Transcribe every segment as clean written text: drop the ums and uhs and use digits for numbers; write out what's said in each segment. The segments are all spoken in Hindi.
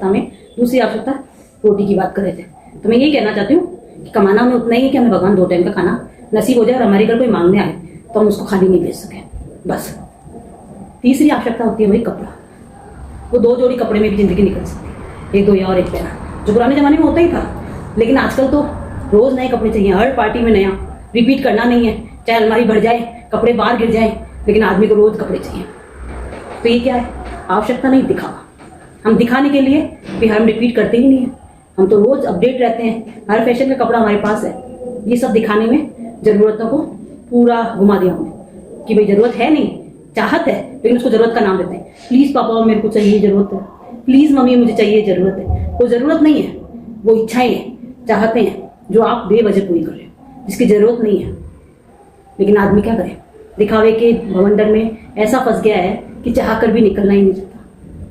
आवश्यकता में दूसरी आवश्यकता रोटी की बात कर रहे थे। तो मैं यही कहना चाहती हूँ कि कमाना हमें उतना ही है कि हमें भगवान 2 टाइम का खाना नसीब हो जाए और हमारे घर कोई मांगने आए तो हम उसको खाली नहीं भेज सके, बस। तीसरी आवश्यकता होती है वही कपड़ा। वो 2 जोड़ी कपड़े में भी जिंदगी निकल सकती है, 1 2 और 1 पहना, जो पुराने जमाने में होता ही था। लेकिन आजकल तो रोज नए कपड़े चाहिए, हर पार्टी में नया, रिपीट करना नहीं है, चाहे अलमारी भर जाए, कपड़े बाहर गिर जाए, लेकिन आदमी को रोज कपड़े चाहिए। तो ये क्या है? आवश्यकता नहीं, दिखावा। हम दिखाने के लिए भी हम रिपीट करते ही नहीं है, हम तो रोज अपडेट रहते हैं, हर फैशन का कपड़ा हमारे पास है। ये सब दिखाने में जरूरतों को पूरा घुमा दिया हमने कि भाई जरूरत है नहीं, चाहत है, लेकिन उसको जरूरत का नाम देते हैं। प्लीज पापा मेरे को चाहिए, जरूरत है। प्लीज मम्मी मुझे चाहिए, जरूरत है। वो जरूरत नहीं है, वो इच्छाएं हैं, चाहते हैं, जो आप बेवजह पूरी कर रहे हो, जिसकी जरूरत नहीं है। लेकिन आदमी क्या करे? दिखावे के भवंडर में ऐसा फंस गया है कि चाह कर भी निकलना ही नहीं चाहता,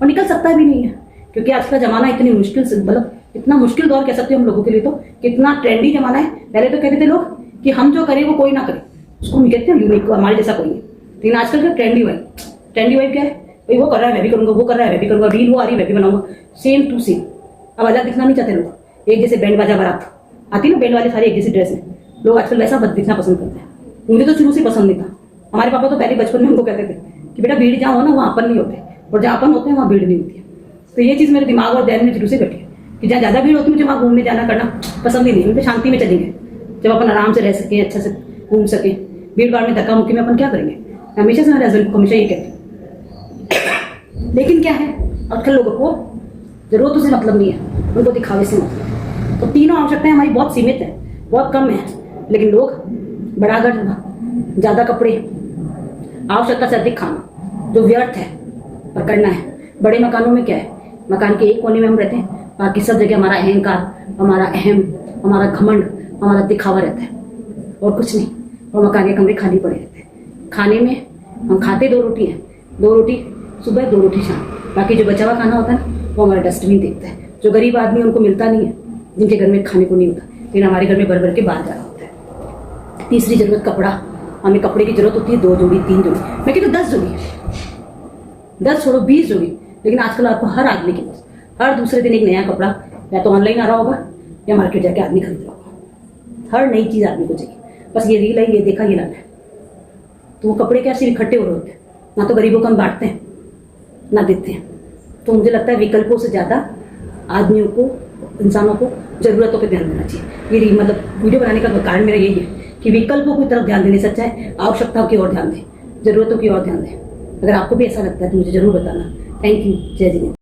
और निकल सकता भी नहीं है, क्योंकि आज का जमाना इतनी मुश्किल से, मतलब इतना मुश्किल दौर कह सकते हो हम लोगों के लिए, तो कितना ट्रेंडी जमाना है। पहले तो कहते थे लोग कि हम जो करें वो कोई ना करे, उसको हम कहते हैं यूनिक, हमारे जैसा कोई नहीं। लेकिन आजकल का ट्रेंडी वाइब क्या है? भाई वो कर रहा है मैं भी करूंगा, वो कर रहा है मैं भी करूंगा, रील वो आ रही है मैं भी बनाऊंगा, सेम टू सेम। अब अलग दिखना नहीं चाहते लोग, एक जैसे बैंड बाजा बारात आती ना, बैंड वाले सारे एक जैसी ड्रेस में, लोग आजकल वैसा दिखना पसंद करते हैं। मुझे तो शुरू से पसंद नहीं था। हमारे पापा तो पहले बचपन में हमको कहते थे कि बेटा भीड़ जहाँ हो ना वहाँ अपन नहीं होते, और जहाँ अपन होते हैं वहाँ भीड़ नहीं होती है। तो ये चीज़ मेरे दिमाग और ध्यान में शुरू से बैठी है कि जहाँ ज़्यादा भीड़ होती है मुझे वहाँ घूमने जाना करना पसंद ही नहीं। मुझे शांति में चलेंगे, जब अपन आराम से रह सकें, अच्छा से घूम सकें। भीड़ भाड़ में धक्का मुक्की में अपन क्या करेंगे? हमेशा से मेरे हस्बैंड को हमेशा ये कहती हूँ। लेकिन क्या है, आजकल लोगों को जरूरतों से मतलब नहीं है, उनको दिखावे से मतलब। तो तीनों आवश्यकताएं हमारी बहुत सीमित है, बहुत कम है, लेकिन लोग बड़ा घर, ज़्यादा कपड़े, आवश्यकता से अधिक खाना, जो व्यर्थ है और करना है। बड़े मकानों में क्या है, मकान के एक कोने में हम रहते हैं, बाकी सब जगह हमारा अहंकार, हमारा अहम, हमारा घमंड, हमारा दिखावा रहता है, और कुछ नहीं। और मकान के कमरे खाली पड़े रहते हैं। खाने में हम खाते 2 रोटी हैं, 2 रोटी सुबह 2 रोटी शाम, बाकी जो बचा हुआ खाना होता है वो हमारा डस्टबिन देखता है। जो गरीब आदमी उनको मिलता नहीं है, जिनके घर में खाने को नहीं होता, लेकिन हमारे घर में भर भर के बाहर जाना होता है। तीसरी जरूरत कपड़ा। हमें कपड़े की जरूरत होती है 2 जोड़ी 3 जोड़ी, मैं कहती हूँ 10 जोड़ी, 10 छोड़ो 20 जोड़ी। लेकिन आजकल आपको हर आदमी के पास हर दूसरे दिन एक नया कपड़ा या तो ऑनलाइन आ रहा होगा या मार्केट जाके आदमी खरीद रहा होगा। हर नई चीज़ आदमी को चाहिए, बस ये रील है, ये देखा, ये लाना है। तो वो कपड़े कैसे इकट्ठे हो रहे होते हैं, ना तो गरीबों को हम बांटते हैं ना देते हैं। तो मुझे लगता है विकल्पों से ज़्यादा आदमियों को, इंसानों को जरूरतों पे ध्यान देना चाहिए। ये मतलब वीडियो बनाने का कारण मेरा यही है कि विकल्पों की तरफ ध्यान देने से अच्छा है आवश्यकताओं की ओर ध्यान दें, जरूरतों की ओर ध्यान दें। अगर आपको भी ऐसा लगता है तो मुझे जरूर बताना। Thank you. जय जिनेंद्र।